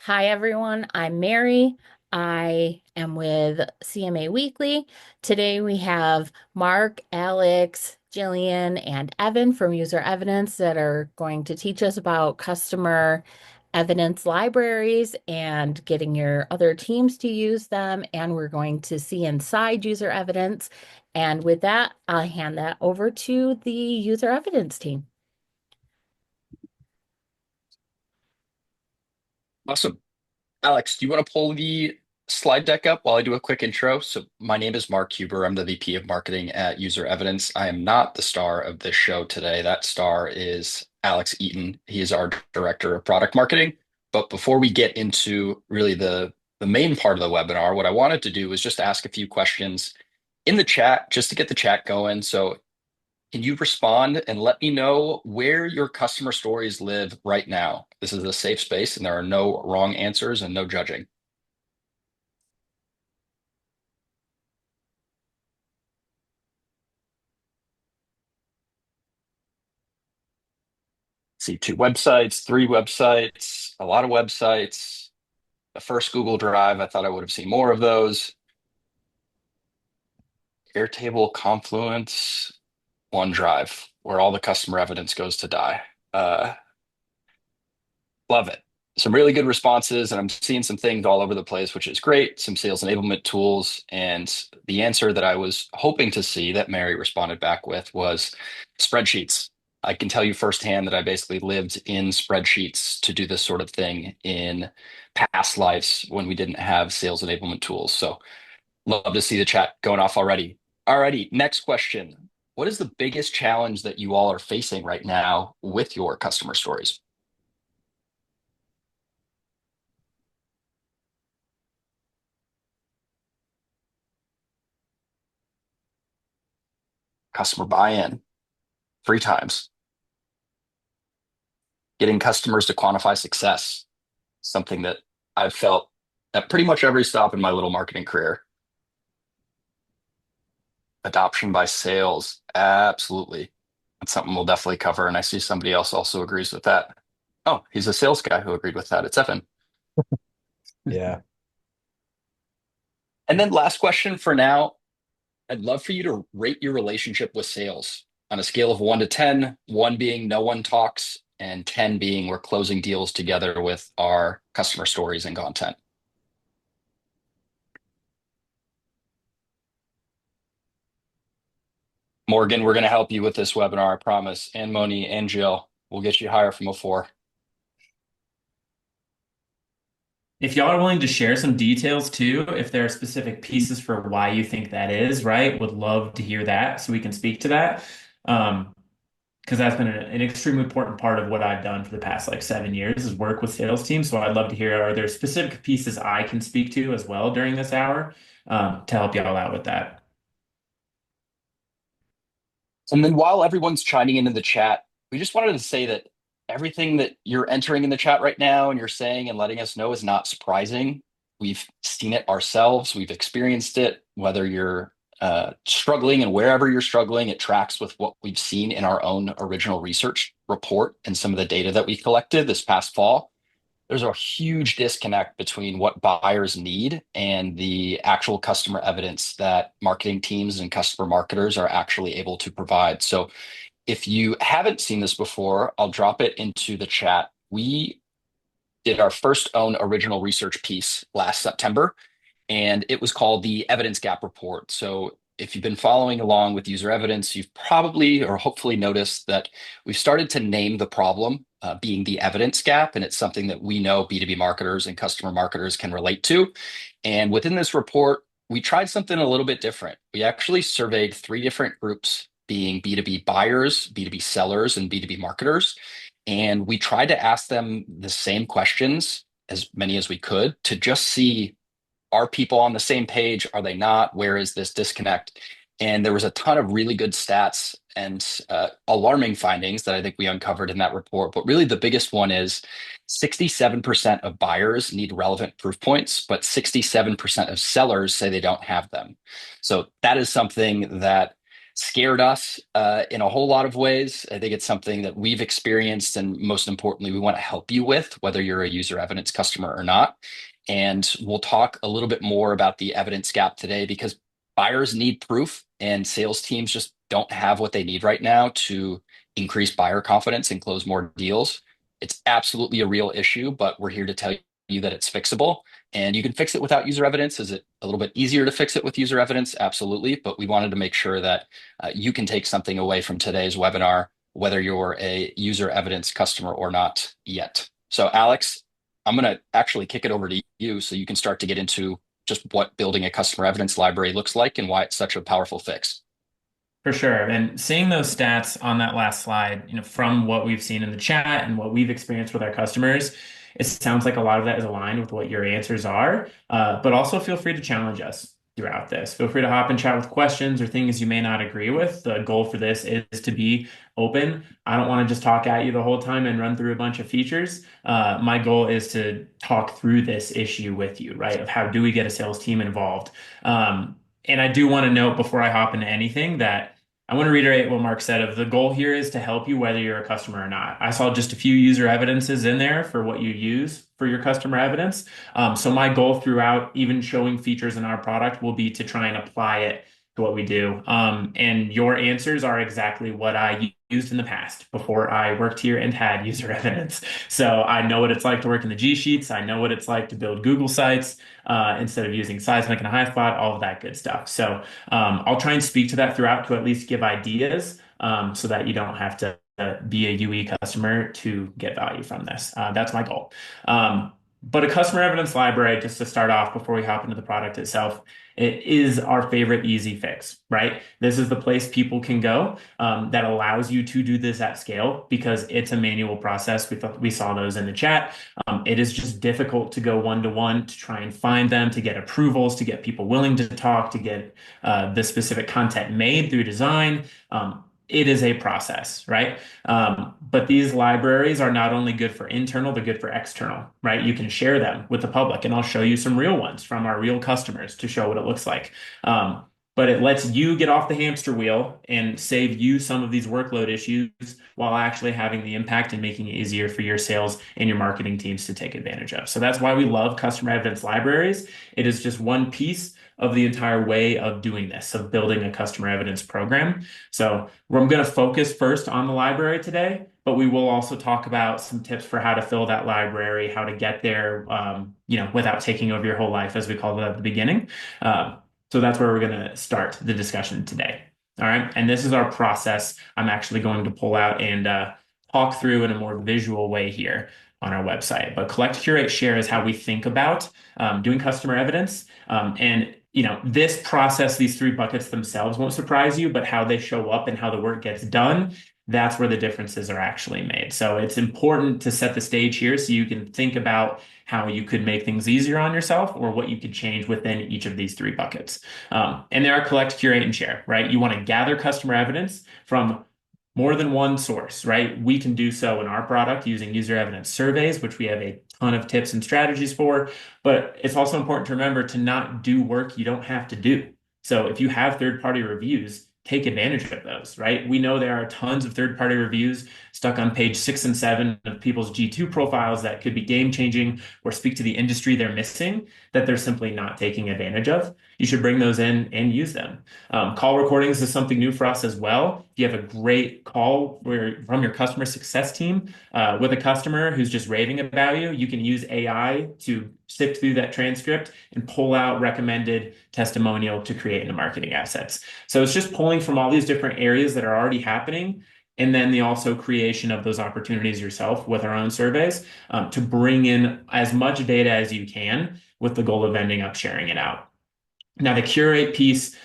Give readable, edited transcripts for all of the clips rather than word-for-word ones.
Hi, everyone. I'm Mary. I am with CMA Weekly. Today we have Mark, Alex, Jillian, and Evan from User Evidence that are going to teach us about customer evidence libraries and getting your other teams to use them. And we're going to see inside User Evidence. And with that, I'll hand that over to the User Evidence team. Awesome. Alex, do you want to pull the slide deck up while I do a quick intro? So, my name is Mark Huber. I'm the VP of Marketing at User Evidence. I am not the star of this show today. That star is Alex Eaton. He is our Director of Product Marketing. But before we get into really the main part of the webinar, what I wanted to do was just ask a few questions in the chat just to get the chat going. So, can you respond and let me know where your customer stories live right now? This is a safe space and there are no wrong answers and no judging. See, two websites, three websites, a lot of websites. The first Google Drive, I thought I would have seen more of those. Airtable, Confluence, OneDrive, where all the customer evidence goes to die. Uh, Love it. Some really good responses, and I'm seeing some things all over the place, which is great. Some sales enablement tools. And the answer that I was hoping to see that Mary responded back with was spreadsheets. I can tell you firsthand that I basically lived in spreadsheets to do this sort of thing in past lives when we didn't have sales enablement tools. So love to see the chat going off already. Alrighty, next question. What is the biggest challenge that you all are facing right now with your customer stories? Customer buy-in, three times. Getting customers to quantify success, something that I've felt at pretty much every stop in my little marketing career. Adoption by sales, absolutely. That's something we'll definitely cover. And I see somebody else also agrees with that. Oh, he's a sales guy who agreed with that. It's Evan. Yeah. And then last question for now. I'd love for you to rate your relationship with sales on a scale of 1 to 10, 1 being no one talks, and 10 being we're closing deals together with our customer stories and content. Morgan, we're going to help you with this webinar, I promise. And Moni and Jill, we'll get you higher from a 4. If y'all are willing to share some details too, if there are specific pieces for why you think that is, right? Would love to hear that so we can speak to that. Because that's been an extremely important part of what I've done for the past like 7 years is work with sales teams. So I'd love to hear, are there specific pieces I can speak to as well during this hour to help y'all out with that? And then while everyone's chiming into the chat, we just wanted to say that everything that you're entering in the chat right now and you're saying and letting us know is not surprising. We've seen it ourselves, we've experienced it, whether you're struggling and wherever you're struggling, it tracks with what we've seen in our own original research report and some of the data that we collected this past fall. There's a huge disconnect between what buyers need and the actual customer evidence that marketing teams and customer marketers are actually able to provide. So if you haven't seen this before, I'll drop it into the chat. We did our first own original research piece last September, and it was called the Evidence Gap Report. So if you've been following along with user evidence, you've probably or hopefully noticed that we've started to name the problem being the evidence gap, and it's something that we know B2B marketers and customer marketers can relate to. And within this report, we tried something a little bit different. We actually surveyed 3 different groups, being B2B buyers, B2B sellers, and B2B marketers. And we tried to ask them the same questions, as many as we could, to just see, are people on the same page? Are they not? Where is this disconnect? And there was a ton of really good stats and alarming findings that I think we uncovered in that report. But really, the biggest one is 67% of buyers need relevant proof points, but 67% of sellers say they don't have them. So that is something that scared us in a whole lot of ways. I think it's something that we've experienced, and most importantly, we want to help you with, whether you're a user evidence customer or not. And we'll talk a little bit more about the evidence gap today because buyers need proof, and sales teams just don't have what they need right now to increase buyer confidence and close more deals. It's absolutely a real issue, but we're here to tell you that it's fixable. And you can fix it without user evidence. Is it a little bit easier to fix it with user evidence? Absolutely. But we wanted to make sure that you can take something away from today's webinar, whether you're a user evidence customer or not yet. So Alex, I'm going to actually kick it over to you so you can start to get into just what building a customer evidence library looks like and why it's such a powerful fix. For sure. And seeing those stats on that last slide, from what we've seen in the chat and what we've experienced with our customers, it sounds like a lot of that is aligned with what your answers are. But also feel free to challenge us throughout this. Feel free to hop and chat with questions or things you may not agree with. The goal for this is to be open. I don't want to just talk at you the whole time and run through a bunch of features. My goal is to talk through this issue with you, right? Of how do we get a sales team involved? And I do want to note before I hop into anything that I want to reiterate what Mark said of the goal here is to help you whether you're a customer or not. I saw just a few user evidences in there for what you use for your customer evidence. So my goal throughout even showing features in our product will be to try and apply it to what we do. And your answers are exactly what I used in the past before I worked here and had user evidence. So I know what it's like to work in the G Sheets. I know what it's like to build Google sites instead of using Seismic and HiveSpot, all of that good stuff. So I'll try and speak to that throughout to at least give ideas so that you don't have to be a UE customer to get value from this. That's my goal. But a customer evidence library, just to start off before we hop into the product itself, it is our favorite easy fix, right? This is the place people can go that allows you to do this at scale because it's a manual process. We saw those in the chat. It is just difficult to go one-to-one to try and find them, to get approvals, to get people willing to talk, to get the specific content made through design. It is a process, right? But these libraries are not only good for internal, they're good for external, right? You can share them with the public, and I'll show you some real ones from our real customers to show what it looks like. But it lets you get off the hamster wheel and save you some of these workload issues while actually having the impact and making it easier for your sales and your marketing teams to take advantage of. So that's why we love customer evidence libraries. It is just one piece of the entire way of doing this, of building a customer evidence program. So I'm going to focus first on the library today, but we will also talk about some tips for how to fill that library, how to get there, without taking over your whole life, as we called it at the beginning. So that's where we're going to start the discussion today. All right. And this is our process. I'm actually going to pull out and talk through in a more visual way here on our website. But collect, curate, share is how we think about doing customer evidence. This process, these three buckets themselves won't surprise you, but how they show up and how the work gets done, that's where the differences are actually made. So it's important to set the stage here so you can think about how you could make things easier on yourself or what you could change within each of these three buckets. And they are collect, curate, and share, right? You want to gather customer evidence from more than one source, right? We can do so in our product using user evidence surveys, which we have a ton of tips and strategies for. But it's also important to remember to not do work you don't have to do. So if you have third-party reviews, take advantage of those, right? We know there are tons of third-party reviews stuck on page 6 and 7 of people's G2 profiles that could be game-changing or speak to the industry they're missing that they're simply not taking advantage of. You should bring those in and use them. Call recordings is something new for us as well. If you have a great call from your customer success team with a customer who's just raving about you, you can use AI to sift through that transcript and pull out recommended testimonial to create into marketing assets. So it's just pulling from all these different areas that are already happening, and then the also creation of those opportunities yourself with our own surveys to bring in as much data as you can with the goal of ending up sharing it out. Now, the curate piece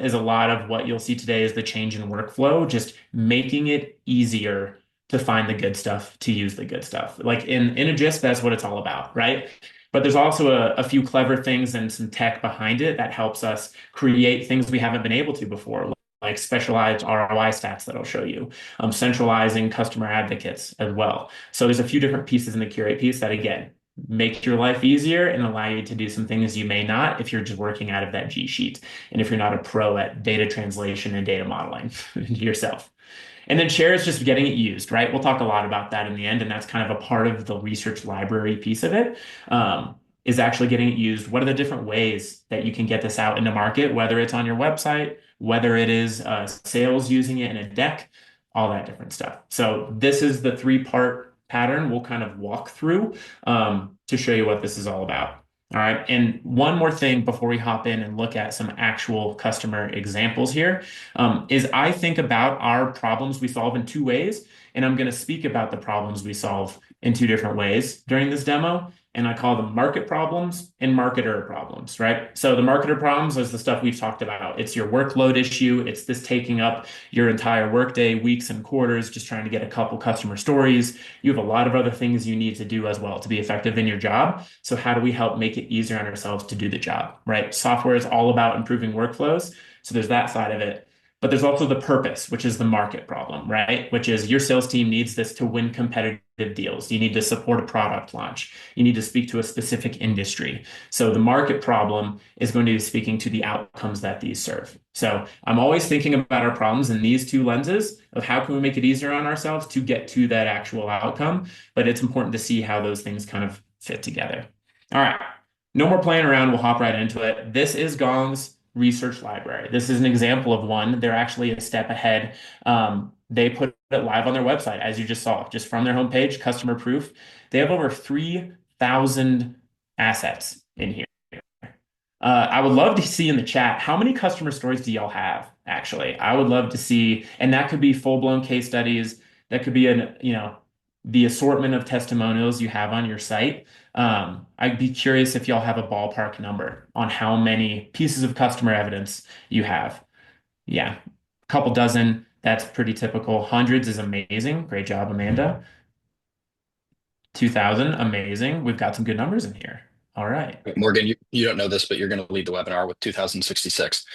is a lot of what you'll see today is the change in workflow, just making it easier to find the good stuff, to use the good stuff. Like in a gist, that's what it's all about, right? But there's also a few clever things and some tech behind it that helps us create things we haven't been able to before, like specialized ROI stats that I'll show you, centralizing customer advocates as well. So there's a few different pieces in the curate piece that, again, make your life easier and allow you to do some things you may not if you're just working out of that G sheet and if you're not a pro at data translation and data modeling yourself. And then share is just getting it used, right? We'll talk a lot about that in the end, and that's kind of a part of the research library piece of it, is actually getting it used. What are the different ways that you can get this out into market, whether it's on your website, whether it is sales using it in a deck, all that different stuff. So this is the three-part pattern we'll kind of walk through to show you what this is all about. All right. And one more thing before we hop in and look at some actual customer examples here is I think about our problems we solve in two ways, and I'm going to speak about the problems we solve in two different ways during this demo. And I call them market problems and marketer problems, right? So the marketer problems is the stuff we've talked about. It's your workload issue. It's this taking up your entire workday, weeks and quarters, just trying to get a couple customer stories. You have a lot of other things you need to do as well to be effective in your job. So how do we help make it easier on ourselves to do the job, right? Software is all about improving workflows. So there's that side of it. But there's also the purpose, which is the market problem, right? Which is your sales team needs this to win competitive deals. You need to support a product launch. You need to speak to a specific industry. So the market problem is going to be speaking to the outcomes that these serve. So I'm always thinking about our problems in these two lenses of how can we make it easier on ourselves to get to that actual outcome. But it's important to see how those things kind of fit together. All right. No more playing around. We'll hop right into it. This is Gong's research library. This is an example of one. They're actually a step ahead. They put it live on their website, as you just saw, just from their homepage, customer proof. They have over 3,000 assets in here. I would love to see in the chat, how many customer stories do y'all have, actually? I would love to see, and that could be full-blown case studies. That could be the assortment of testimonials you have on your site. I'd be curious if y'all have a ballpark number on how many pieces of customer evidence you have. Yeah, a couple dozen. That's pretty typical. Hundreds is amazing. Great job, Amanda. 2,000, amazing. We've got some good numbers in here. All right. Morgan, you don't know this, but you're going to lead the webinar with 2066.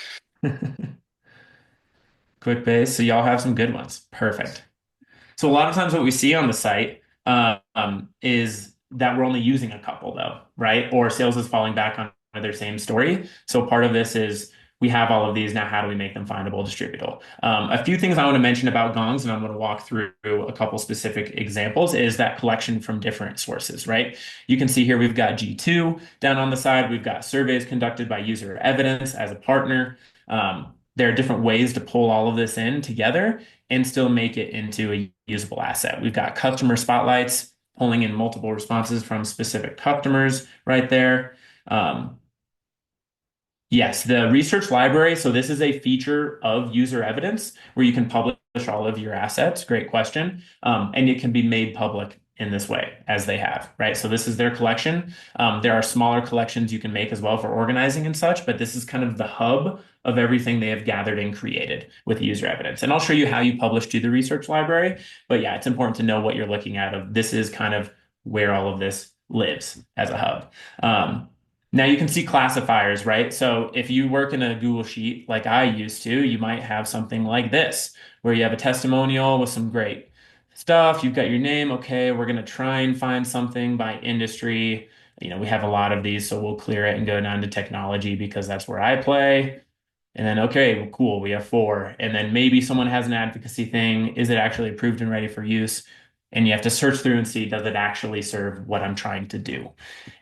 Quick base. So y'all have some good ones. Perfect. So a lot of times what we see on the site is that we're only using a couple though, right? Or sales is falling back on their same story. So part of this is we have all of these now. How do we make them findable, distributable? A few things I want to mention about gongs, and I'm going to walk through a couple specific examples, is that collection from different sources, right? You can see here we've got G2 down on the side. We've got surveys conducted by UserEvidence as a partner. There are different ways to pull all of this in together and still make it into a usable asset. We've got customer spotlights pulling in multiple responses from specific customers right there. Yes, the research library. So this is a feature of UserEvidence where you can publish all of your assets. Great question. And it can be made public in this way as they have, right? So this is their collection. There are smaller collections you can make as well for organizing and such, but this is kind of the hub of everything they have gathered and created with UserEvidence. And I'll show you how you publish to the research library. But yeah, it's important to know what you're looking at. This is kind of where all of this lives as a hub. Now you can see classifiers, right? So if you work in a Google Sheet like I used to, you might have something like this, where you have a testimonial with some great stuff. You've got your name. Okay, we're going to try and find something by industry. We have a lot of these, so we'll clear it and go down to technology because that's where I play. And then, okay, well, cool, we have 4. And then maybe someone has an advocacy thing. Is it actually approved and ready for use? And you have to search through and see, does it actually serve what I'm trying to do?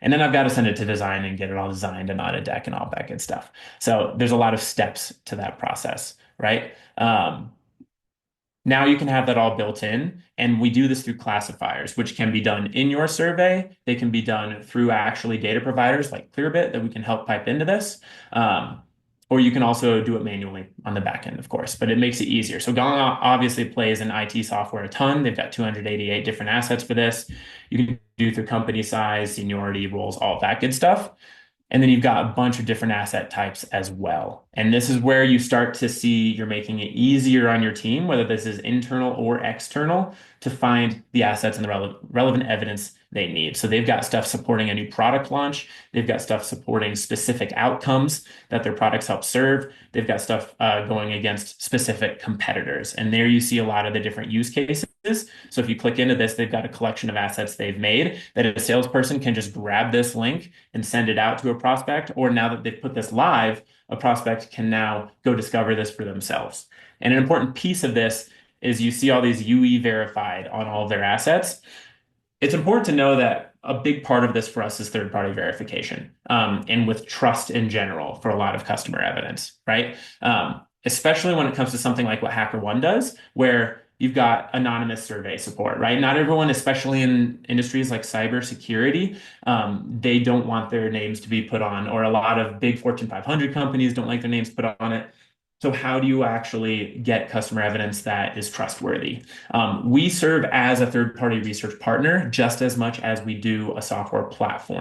And then I've got to send it to design and get it all designed and on a deck and all that good stuff. So there's a lot of steps to that process, right? Now you can have that all built in, and we do this through classifiers, which can be done in your survey. They can be done through actually data providers like Clearbit that we can help pipe into this. Or you can also do it manually on the back end, of course, but it makes it easier. So Gong obviously plays in IT software a ton. They've got 288 different assets for this. You can do through company size, seniority, roles, all that good stuff. And then you've got a bunch of different asset types as well. And this is where you start to see you're making it easier on your team, whether this is internal or external, to find the assets and the relevant evidence they need. So they've got stuff supporting a new product launch. They've got stuff supporting specific outcomes that their products help serve. They've got stuff going against specific competitors. And there you see a lot of the different use cases. So if you click into this, they've got a collection of assets they've made that a salesperson can just grab this link and send it out to a prospect. Or now that they've put this live, a prospect can now go discover this for themselves. And an important piece of this is you see all these UE verified on all of their assets. It's important to know that a big part of this for us is third-party verification, and with trust in general for a lot of customer evidence, right? Especially when it comes to something like what HackerOne does, where you've got anonymous survey support, right? Not everyone, especially in industries like cybersecurity, they don't want their names to be put on, or a lot of big Fortune 500 companies don't like their names put on it. So how do you actually get customer evidence that is trustworthy? We serve as a third-party research partner just as much as we do a software platform,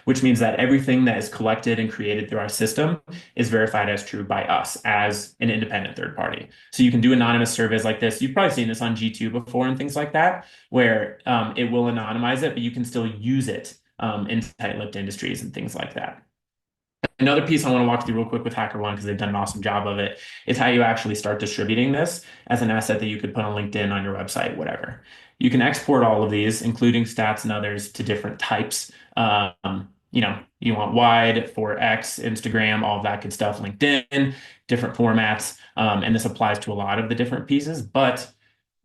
which means that everything that is collected and created through our system is verified as true by us as an independent third party. So you can do anonymous surveys like this. You've probably seen this on G2 before and things like that, where it will anonymize it, but you can still use it in tight-lipped industries and things like that. Another piece I want to walk through real quick with HackerOne, because they've done an awesome job of it, is how you actually start distributing this as an asset that you could put on LinkedIn, on your website, whatever. You can export all of these, including stats and others, to different types. You want wide for X, Instagram, all of that good stuff, LinkedIn, different formats. And this applies to a lot of the different pieces, but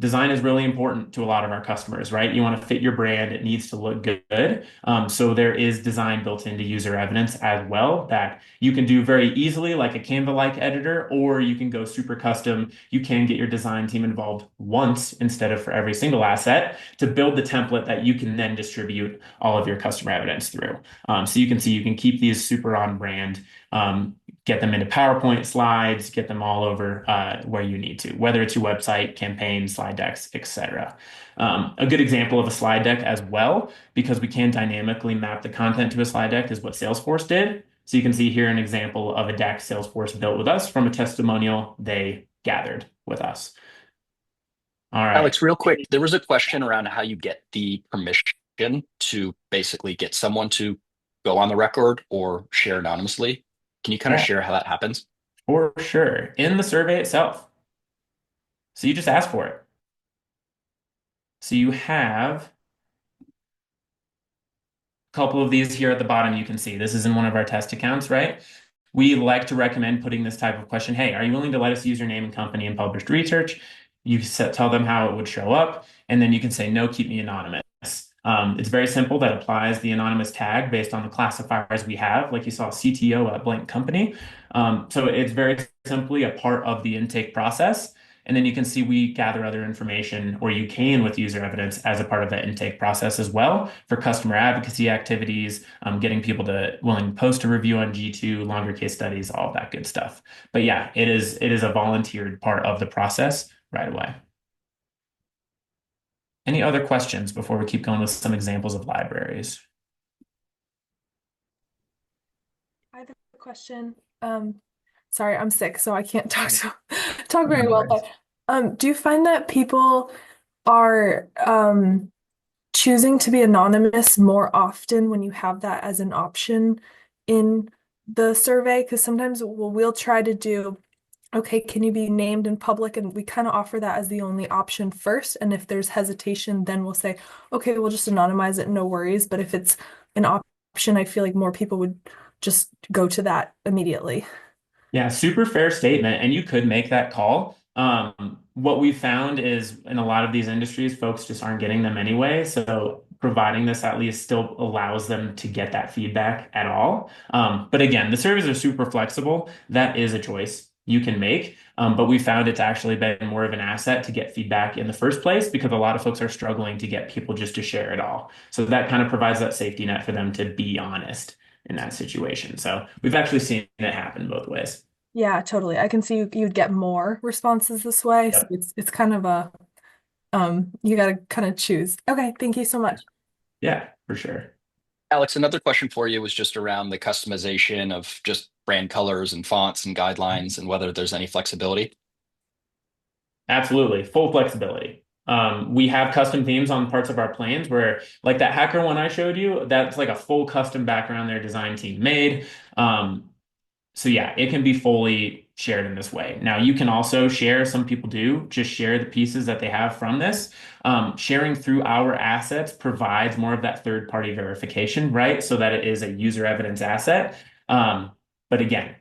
design is really important to a lot of our customers, right? You want to fit your brand. It needs to look good. So there is design built into UserEvidence as well that you can do very easily, like a Canva-like editor, or you can go super custom. You can get your design team involved once instead of for every single asset to build the template that you can then distribute all of your customer evidence through. So you can see you can keep these super on brand. Get them into PowerPoint slides, get them all over where you need to, whether it's your website, campaign, slide decks, etc. A good example of a slide deck as well, because we can dynamically map the content to a slide deck, is what Salesforce did. So you can see here an example of a deck Salesforce built with us from a testimonial they gathered with us. All right. Alex, real quick, there was a question around how you get the permission to basically get someone to go on the record or share anonymously. Can you kind of Yeah, share how that happens? for sure. In the survey itself. So you just ask for it. So you have couple of these here at the bottom you can see. This is in one of our test accounts, right? We like to recommend putting this type of question. Hey, are you willing to let us use your name and company in published research? You tell them how it would show up, and then you can say, no, keep me anonymous. It's very simple. That applies the anonymous tag based on the classifiers we have, like you saw CTO at blank company. So it's very simply a part of the intake process. And then you can see we gather other information, or you can with UserEvidence as a part of that intake process as well for customer advocacy activities, getting people to willing to post a review on G2, longer case studies, all of that good stuff. But yeah, it is a volunteered part of the process right away. Any other questions before we keep going with some examples of libraries? I have a question. Sorry, I'm sick, so I can't talk very well. But do you find that people are choosing to be anonymous more often when you have that as an option in the survey? Because sometimes we'll try to do, okay, can you be named in public? And we kind of offer that as the only option first. And if there's hesitation, then we'll say, okay, we'll just anonymize it, no worries. But if it's an option, I feel like more people would just go to that immediately. Yeah, super fair statement. And you could make that call. What we found is in a lot of these industries, folks just aren't getting them anyway. So providing this at least still allows them to get that feedback at all. But again, the surveys are super flexible. That is a choice you can make. But we found it to actually been more of an asset to get feedback in the first place, because a lot of folks are struggling to get people just to share it all. So that kind of provides that safety net for them to be honest in that situation. So we've actually seen it happen both ways. Yeah, totally. I can see you'd get more responses this way. So Yep. it's kind of a you gotta kind of choose. Okay, thank you so much. Yeah, for sure. Alex, another question for you was just around the customization of just brand colors and fonts and guidelines and whether there's any flexibility. Absolutely. Full flexibility. We have custom themes on parts of our plans where, like that hacker one I showed you, that's like a full custom background their design team made. Um, so yeah, it can be fully shared in this way. Now you can also share, some people do, just share the pieces that they have from this. Sharing through our assets provides more of that third-party verification, right? So that it is a user evidence asset. Um, but again,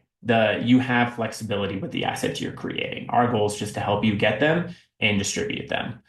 you have flexibility with the assets you're creating. Our goal is just to help you get them and distribute them.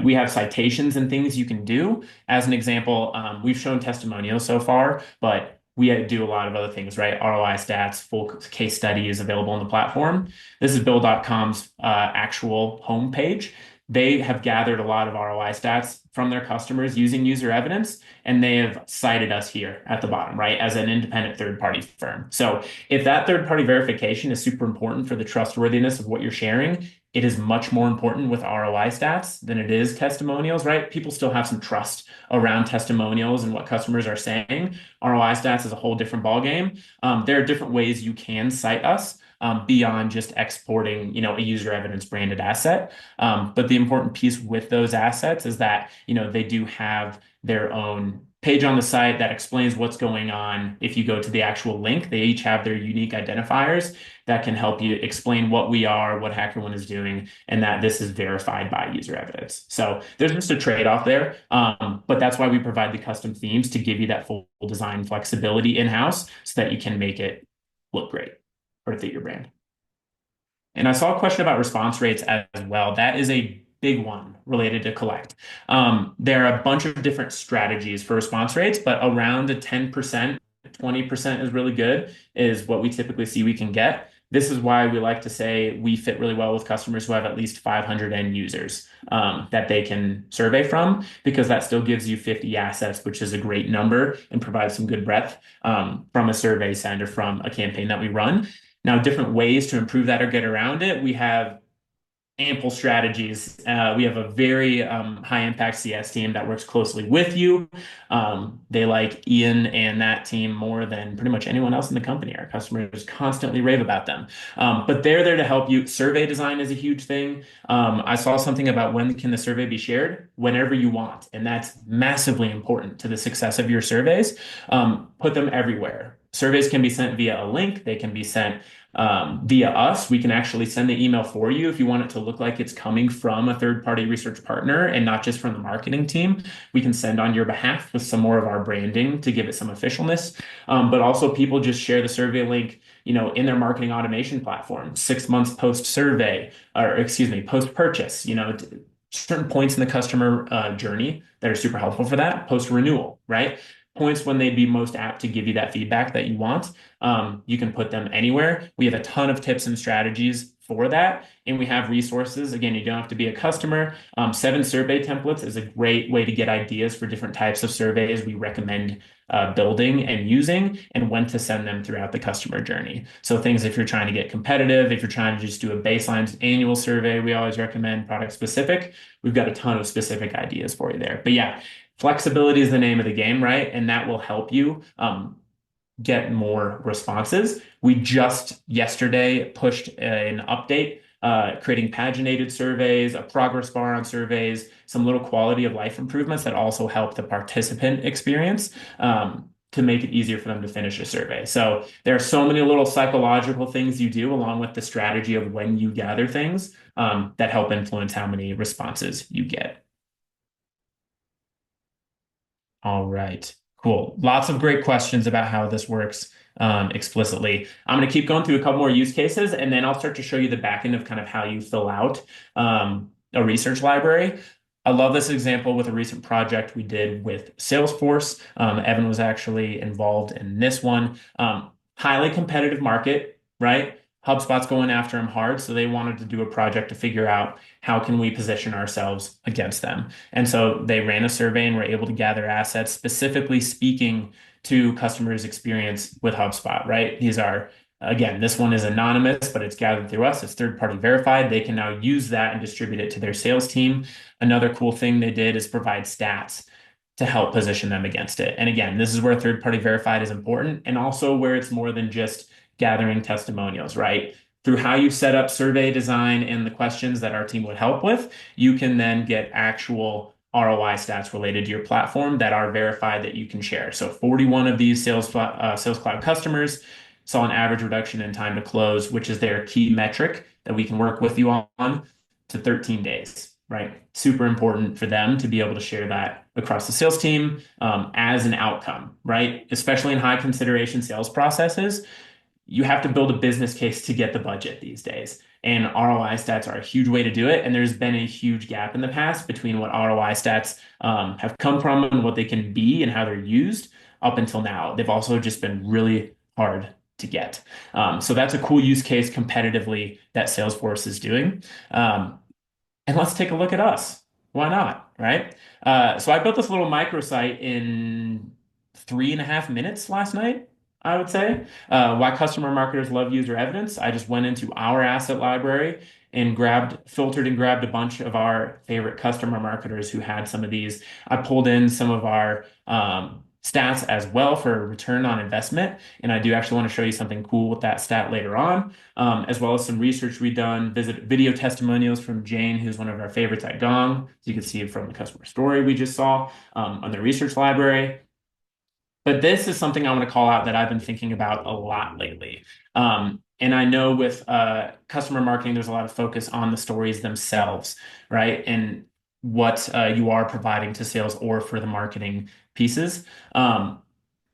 We have citations and things you can do. As an example, we've shown testimonials so far, but we do a lot of other things, right? ROI stats, full case study is available on the platform. This is Bill.com's actual homepage. They have gathered a lot of ROI stats from their customers using user evidence, and they have cited us here at the bottom, right, as an independent third-party firm. So if that third-party verification is super important for the trustworthiness of what you're sharing, it is much more important with ROI stats than it is testimonials, right? People still have some trust around testimonials and what customers are saying. ROI stats is a whole different ballgame. There are different ways you can cite us beyond just exporting, a user evidence branded asset. But the important piece with those assets is that, they do have their own page on the site that explains what's going on. If you go to the actual link, they each have their unique identifiers that can help you explain what we are, what HackerOne is doing, and that this is verified by user evidence. So there's just a trade-off there. But that's why we provide the custom themes to give you that full design flexibility in-house so that you can make it look great or fit your brand. And I saw a question about response rates as well. That is a big one related to Collect. There are a bunch of different strategies for response rates, but around a 10%, 20% is really good, is what we typically see we can get. This is why we like to say we fit really well with customers who have at least 500 end users that they can survey from, because that still gives you 50 assets, which is a great number and provides some good breadth from a survey send or from a campaign that we run. Now, different ways to improve that or get around it. We have ample strategies. We have a very high impact CS team that works closely with you. They like Ian and that team more than pretty much anyone else in the company. Our customers constantly rave about them. But they're there to help you. Survey design is a huge thing. I saw something about when can the survey be shared? Whenever you want. And that's massively important to the success of your surveys. Put them everywhere. Surveys can be sent via a link. They can be sent via us. We can actually send the email for you if you want it to look like it's coming from a third-party research partner and not just from the marketing team. We can send on your behalf with some more of our branding to give it some officialness. But also people just share the survey link, in their marketing automation platform, 6 months post survey, or excuse me, post purchase, certain points in the customer journey that are super helpful for that, post renewal, right? Points when they'd be most apt to give you that feedback that you want. You can put them anywhere. We have a ton of tips and strategies for that. And we have resources. Again, you don't have to be a customer. 7 survey templates is a great way to get ideas for different types of surveys we recommend building and using, and when to send them throughout the customer journey. So things, if you're trying to get competitive, if you're trying to just do a baseline annual survey, we always recommend product specific. We've got a ton of specific ideas for you there. But yeah, flexibility is the name of the game, right? And that will help you get more responses. We just yesterday pushed an update, creating paginated surveys, a progress bar on surveys, some little quality of life improvements that also help the participant experience to make it easier for them to finish a survey. So there are so many little psychological things you do along with the strategy of when you gather things that help influence how many responses you get. All right, cool. Lots of great questions about how this works explicitly. I'm going to keep going through a couple more use cases, and then I'll start to show you the back end of kind of how you fill out a research library. I love this example with a recent project we did with Salesforce. Evan was actually involved in this one. Highly competitive market, right? HubSpot's going after them hard, so they wanted to do a project to figure out how can we position ourselves against them. And so they ran a survey and were able to gather assets specifically speaking to customers' experience with HubSpot, right? These are, again, this one is anonymous, but it's gathered through us. It's third-party verified. They can now use that and distribute it to their sales team. Another cool thing they did is provide stats to help position them against it. And again, this is where third-party verified is important, and also where it's more than just gathering testimonials, right? through how you set up survey design and the questions that our team would help with, you can then get actual ROI stats related to your platform that are verified that you can share. So 41 of these Sales Cloud customers saw an average reduction in time to close, which is their key metric that we can work with you on, to 13 days, right? Super important for them to be able to share that across the sales team as an outcome, right? Especially in high consideration sales processes, you have to build a business case to get the budget these days. And ROI stats are a huge way to do it. And there's been a huge gap in the past between what ROI stats have come from and what they can be and how they're used up until now. They've also just been really hard to get. So that's a cool use case competitively that Salesforce is doing. And let's take a look at us. Why not, right? So I built this little microsite in 3.5 minutes last night, I would say. Why customer marketers love user evidence. I just went into our asset library and filtered and grabbed a bunch of our favorite customer marketers who had some of these. I pulled in some of our stats as well for return on investment. And I do actually want to show you something cool with that stat later on, as well as some research we've done, visit video testimonials from Jane, who's one of our favorites at Gong. So you can see from the customer story we just saw on the research library. But this is something I want to call out that I've been thinking about a lot lately. And I know with customer marketing, there's a lot of focus on the stories themselves, right? And what you are providing to sales or for the marketing pieces.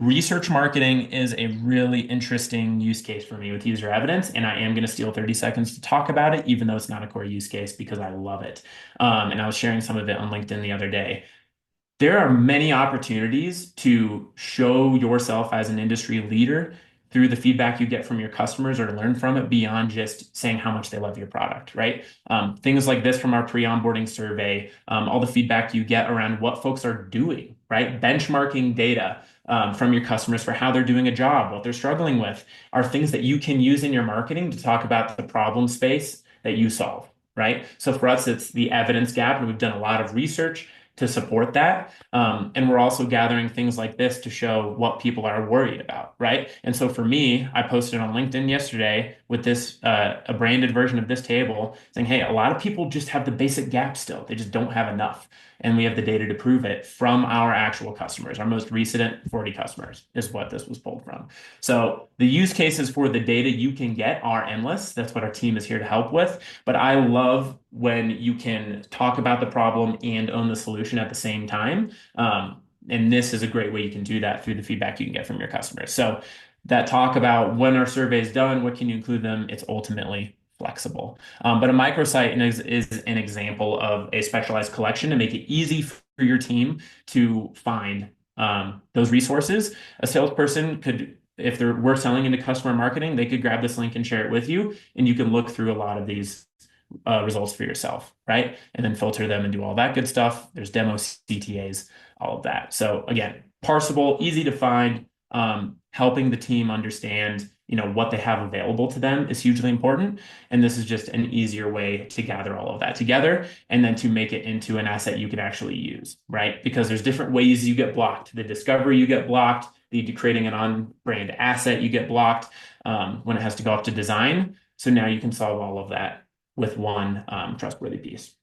Research marketing is a really interesting use case for me with user evidence, and I am going to steal 30 seconds to talk about it, even though it's not a core use case because I love it. And I was sharing some of it on LinkedIn the other day. There are many opportunities to show yourself as an industry leader through the feedback you get from your customers or to learn from it beyond just saying how much they love your product, right? Things like this from our pre-onboarding survey, all the feedback you get around what folks are doing, right? Benchmarking data from your customers for how they're doing a job, what they're struggling with, are things that you can use in your marketing to talk about the problem space that you solve, right? So for us, it's the evidence gap, and we've done a lot of research to support that. And we're also gathering things like this to show what people are worried about, right? And so for me, I posted on LinkedIn yesterday with this, a branded version of this table saying, hey, a lot of people just have the basic gap still. They just don't have enough. And we have the data to prove it from our actual customers. Our most recent 40 customers is what this was pulled from. So the use cases for the data you can get are endless. That's what our team is here to help with. But I love when you can talk about the problem and own the solution at the same time. And this is a great way you can do that through the feedback you can get from your customers. So that talk about when our survey is done, what can you include them? It's ultimately flexible. But a microsite is an example of a specialized collection to make it easy for your team to find those resources. A salesperson could, if we're selling into customer marketing, they could grab this link and share it with you, and you can look through a lot of these results for yourself, right? And then filter them and do all that good stuff. There's demo CTAs, all of that. So again, parsable, easy to find, helping the team understand, what they have available to them is hugely important. And this is just an easier way to gather all of that together and then to make it into an asset you can actually use, right? Because there's different ways you get blocked. The discovery you get blocked, the creating an on-brand asset you get blocked when it has to go up to design. So now you can solve all of that with one trustworthy piece.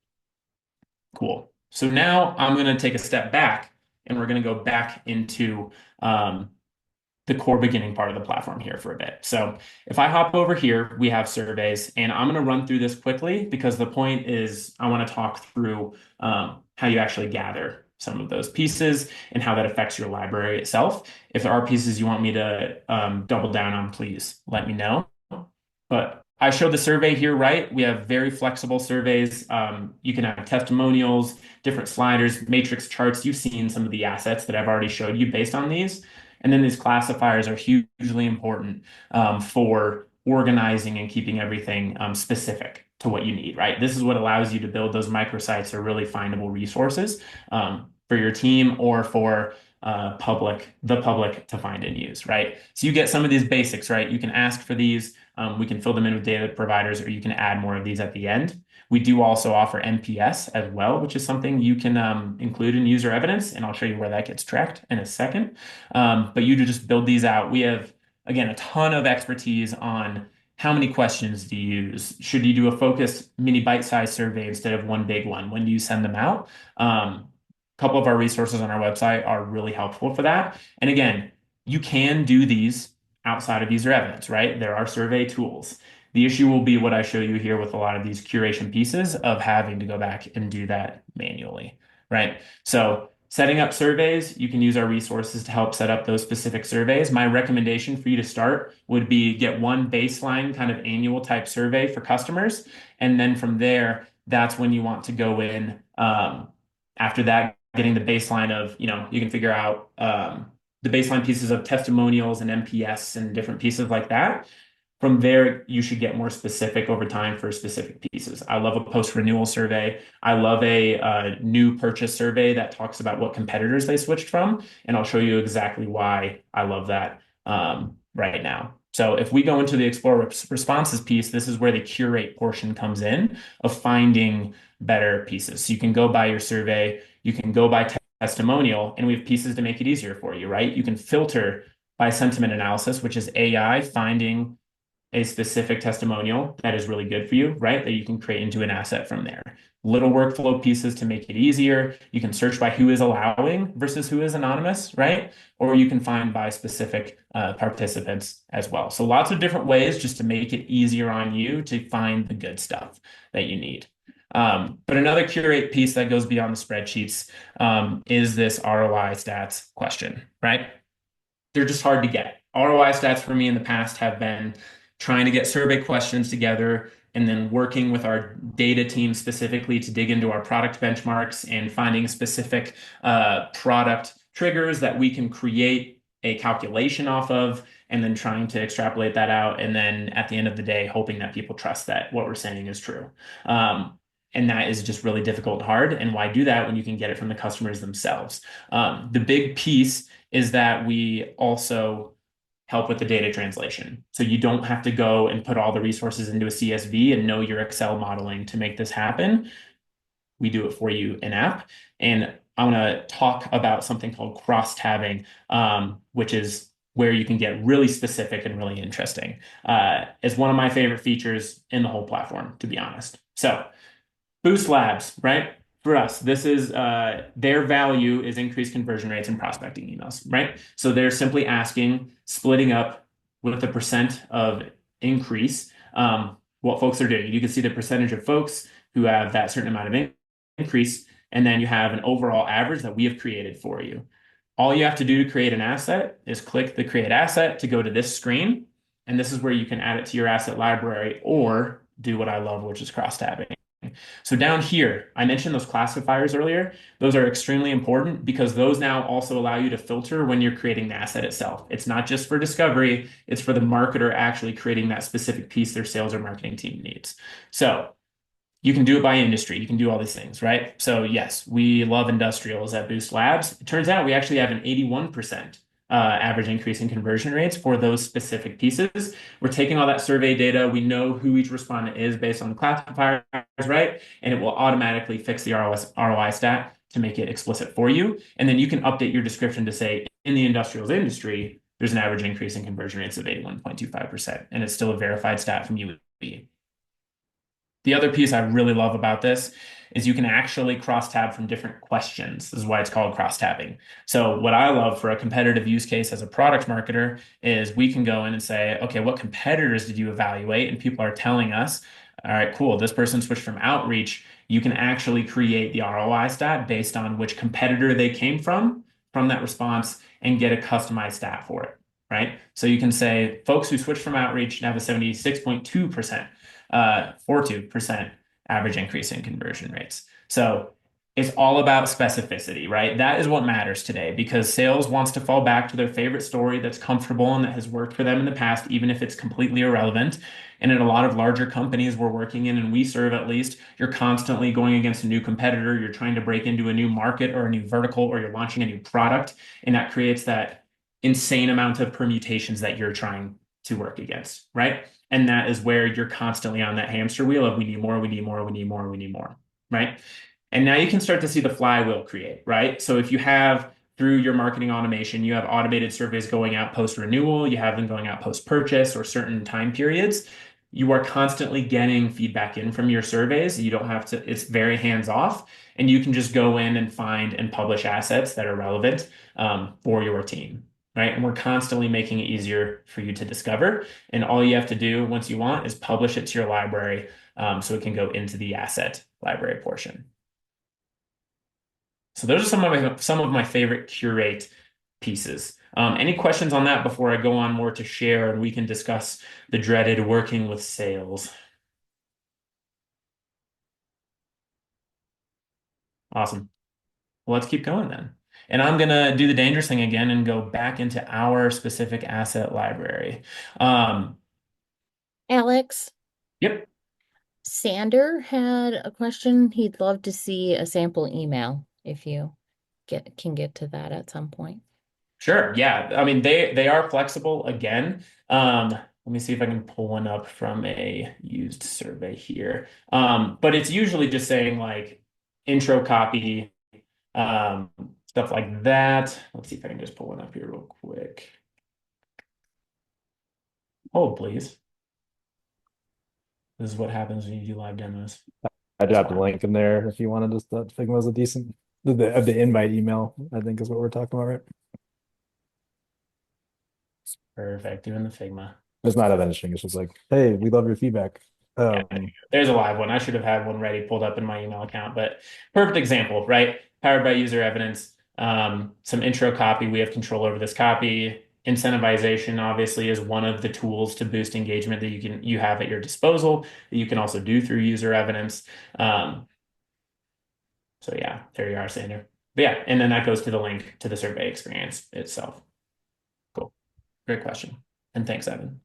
Cool. So now I'm going to take a step back and we're going to go back into the core beginning part of the platform here for a bit. So if I hop over here, we have surveys, and I'm going to run through this quickly because the point is I want to talk through how you actually gather some of those pieces and how that affects your library itself. If there are pieces you want me to double down on, please let me know. But I showed the survey here, right? We have very flexible surveys. You can have testimonials, different sliders, matrix charts. You've seen some of the assets that I've already showed you based on these. And then these classifiers are hugely important for organizing and keeping everything specific to what you need, right? This is what allows you to build those microsites or really findable resources for your team or for the public to find and use, right? So you get some of these basics, right? You can ask for these. We can fill them in with data providers, or you can add more of these at the end. We do also offer NPS as well, which is something you can include in user evidence, and I'll show you where that gets tracked in a second. But you just build these out. We have, again, a ton of expertise on How many questions do you use? Should you do a focused mini bite-sized survey instead of one big one? When do you send them out? A couple of our resources on our website are really helpful for that. And again, you can do these outside of user evidence, right? There are survey tools. The issue will be what I show you here with a lot of these curation pieces of having to go back and do that manually, right? So setting up surveys, you can use our resources to help set up those specific surveys. My recommendation for you to start would be get one baseline kind of annual type survey for customers. And then from there, that's when you want to go in. After that, getting the baseline of, you can figure out the baseline pieces of testimonials and NPS and different pieces like that. From there, you should get more specific over time for specific pieces. I love a post-renewal survey. I love a new purchase survey that talks about what competitors they switched from, and I'll show you exactly why I love that right now. So if we go into the Explore Responses piece, this is where the curate portion comes in of finding better pieces. So you can go by your survey, you can go by testimonial, and we have pieces to make it easier for you, right? You can filter by sentiment analysis, which is AI finding a specific testimonial that is really good for you, right? That you can create into an asset from there. Little workflow pieces to make it easier. You can search by who is allowing versus who is anonymous, right? Or you can find by specific participants as well. So lots of different ways just to make it easier on you to find the good stuff that you need. But another curate piece that goes beyond the spreadsheets is this ROI stats question, right? They're just hard to get. ROI stats for me in the past have been trying to get survey questions together and then working with our data team specifically to dig into our product benchmarks and finding specific product triggers that we can create a calculation off of, and then trying to extrapolate that out. And then at the end of the day, hoping that people trust that what we're saying is true. And that is just really difficult and hard. And why do that when you can get it from the customers themselves? The big piece is that we also help with the data translation. So you don't have to go and put all the resources into a CSV and know your Excel modeling to make this happen. We do it for you in app. And I want to talk about something called cross-tabbing, which is where you can get really specific and really interesting. It's one of my favorite features in the whole platform, to be honest. So Boost Labs, right? For us, this is their value is increased conversion rates and prospecting emails, right? So they're simply asking, splitting up with the percent of increase, what folks are doing. You can see the percentage of folks who have that certain amount of increase, and then you have an overall average that we have created for you. All you have to do to create an asset is click the create asset to go to this screen, and this is where you can add it to your asset library or do what I love, which is cross-tabbing. So down here, I mentioned those classifiers earlier. Those are extremely important because those now also allow you to filter when you're creating the asset itself. It's not just for discovery, it's for the marketer actually creating that specific piece their sales or marketing team needs. So you can do it by industry. You can do all these things, right? So yes, we love industrials at Boost Labs. It turns out we actually have an 81% average increase in conversion rates for those specific pieces. We're taking all that survey data. We know who each respondent is based on the classifiers, right? And it will automatically fix the ROI stat to make it explicit for you. And then you can update your description to say, in the industrials industry, there's an average increase in conversion rates of 81.25%. And it's still a verified stat from UAB. The other piece I really love about this is you can actually cross-tab from different questions. This is why it's called cross-tabbing. So what I love for a competitive use case as a product marketer is we can go in and say, okay, what competitors did you evaluate? And people are telling us, all right, cool, this person switched from outreach. You can actually create the ROI stat based on which competitor they came from that response and get a customized stat for it, right? So you can say folks who switched from outreach have a 76.2%. 42% average increase in conversion rates. So it's all about specificity, right? That is what matters today because sales wants to fall back to their favorite story that's comfortable and that has worked for them in the past, even if it's completely irrelevant. And in a lot of larger companies we're working in and we serve at least, you're constantly going against a new competitor. You're trying to break into a new market or a new vertical, or you're launching a new product. And that creates that insane amount of permutations that you're trying to work against, right? And that is where you're constantly on that hamster wheel of we need more, we need more, we need more, we need more, right? And now you can start to see the flywheel create, right? So if you have through your marketing automation, you have automated surveys going out post-renewal, you have them going out post-purchase or certain time periods. You are constantly getting feedback in from your surveys. You don't have to, it's very hands-off, and you can just go in and find and publish assets that are relevant for your team, right? And we're constantly making it easier for you to discover. And all you have to do once you want is publish it to your library so it can go into the asset library portion. So those are some of my favorite curate pieces. Any questions on that before I go on more to share and we can discuss the dreaded working with sales? Awesome. Well, let's keep going then. And I'm going to do the dangerous thing again and go back into our specific asset library. Alex, Yep. Sander had a question. He'd love to see a sample email if you can get to that at some point. Sure. Yeah. I mean, they are flexible again. Let me see if I can pull one up from a used survey here. But it's usually just saying like intro copy, um, stuff like that. Let's see if I can just pull one up here real quick. Hold, please. This is what happens when you do live demos. I dropped a link in there if you wanted to. That Figma was a decent the invite email, I think is what we're talking about, right? Perfect. Doing the Figma. It's not that interesting. It's just like, hey, we love your feedback. There's a live one. I should have had one ready pulled up in my email account, but perfect example, right? Powered by UserEvidence. Some intro copy. We have control over this copy. Incentivization obviously is one of the tools to boost engagement that you have at your disposal that you can also do through UserEvidence. So yeah, there you are, Sander. But yeah, and then that goes to the link to the survey experience itself. Cool. Great question. And thanks, Evan.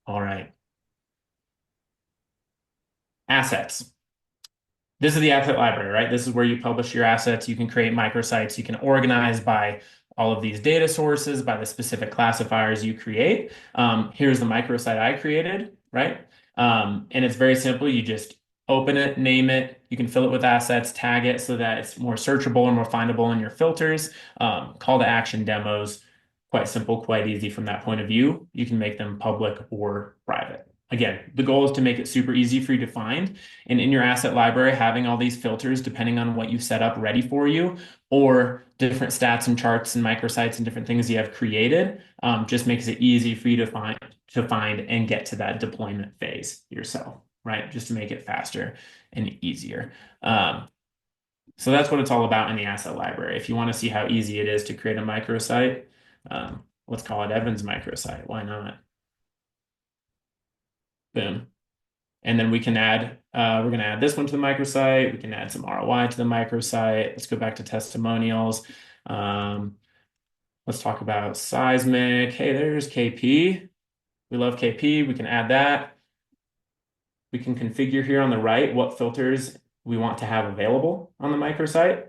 All right. Assets. This is the asset library, right? This is where you publish your assets. You can create microsites. You can organize by all of these data sources, by the specific classifiers you create. Here's the microsite I created, right? And it's very simple. You just open it, name it. You can fill it with assets, tag it so that it's more searchable or more findable in your filters. Call to action demos, quite simple, quite easy from that point of view. You can make them public or private. Again, the goal is to make it super easy for you to find. And in your asset library, having all these filters, depending on what you set up ready for you, or different stats and charts and microsites and different things you have created, just makes it easy for you to find and get to that deployment phase yourself, right? Just to make it faster and easier. So that's what it's all about in the asset library. If you want to see how easy it is to create a microsite, let's call it Evan's microsite. Why not? Boom. And then we can add, we're going to add this one to the microsite. We can add some ROI to the microsite. Let's go back to testimonials. Let's talk about seismic. Hey, there's KP. We love KP. We can add that. We can configure here on the right what filters we want to have available on the microsite.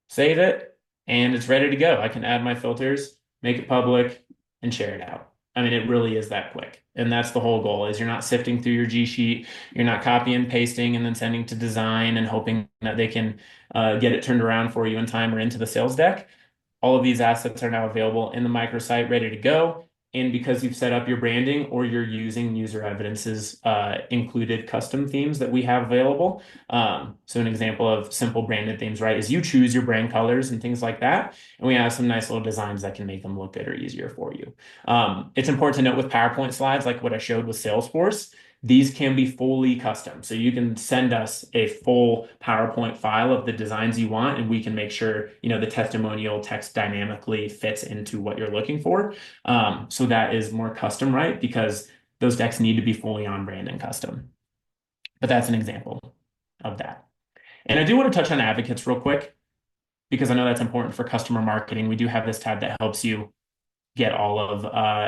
Save it, and it's ready to go. I can add my filters, make it public, and share it out. I mean, it really is that quick. And that's the whole goal is you're not sifting through your G sheet. You're not copying and pasting and then sending to design and hoping that they can get it turned around for you in time or into the sales deck. All of these assets are now available in the microsite, ready to go. And because you've set up your branding or you're using UserEvidence's included custom themes that we have available. So an example of simple branded themes, right, is you choose your brand colors and things like that. And we have some nice little designs that can make them look good or easier for you. It's important to note with PowerPoint slides, like what I showed with Salesforce, these can be fully custom. So you can send us a full PowerPoint file of the designs you want, and we can make sure, the testimonial text dynamically fits into what you're looking for. So that is more custom, right? Because those decks need to be fully on brand and custom. But that's an example of that. And I do want to touch on advocates real quick, because I know that's important for customer marketing. We do have this tab that helps you get all of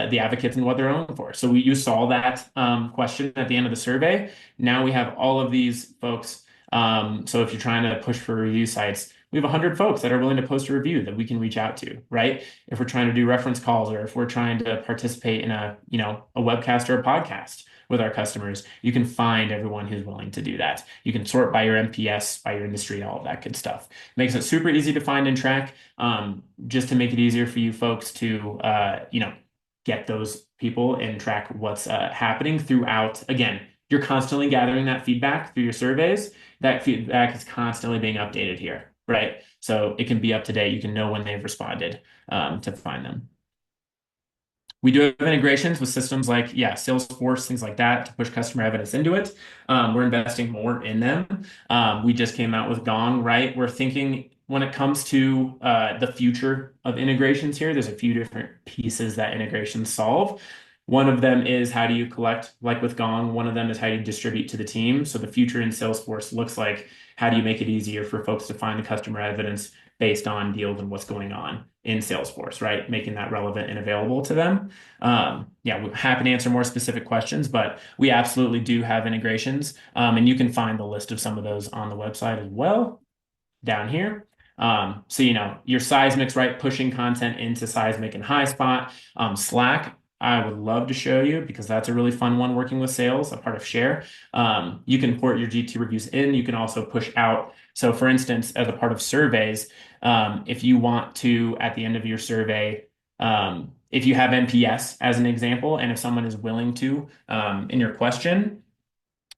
the advocates and what they're looking for. So you saw that question at the end of the survey. Now we have all of these folks. So if you're trying to push for review sites, we have 100 folks that are willing to post a review that we can reach out to, right? If we're trying to do reference calls, or if we're trying to participate in a webcast or a podcast, with our customers, you can find everyone who's willing to do that. You can sort by your NPS, by your industry, all of that good stuff. Makes it super easy to find and track, just to make it easier for you folks to, get those people and track what's happening throughout. Again, you're constantly gathering that feedback through your surveys. That feedback is constantly being updated here, right? So it can be up to date. You can know when they've responded to find them. We do have integrations with systems like, Salesforce, things like that to push customer evidence into it. We're investing more in them. We just came out with Gong, right? We're thinking when it comes to the future of integrations here, there's a few different pieces that integrations solve. One of them is how do you collect, like with Gong, one of them is how do you distribute to the team. So the future in Salesforce looks like how do you make it easier for folks to find the customer evidence based on deals and what's going on in Salesforce, right? Making that relevant and available to them. We're happy to answer more specific questions, but we absolutely do have integrations. And you can find the list of some of those on the website as well down here. Your Seismics, right? Pushing content into Seismic and HighSpot. Slack, I would love to show you because that's a really fun one working with sales, a part of Share. You can port your GT reviews in. You can also push out. So for instance, as a part of surveys, if you want to, at the end of your survey, if you have NPS as an example, and if someone is willing to, in your question,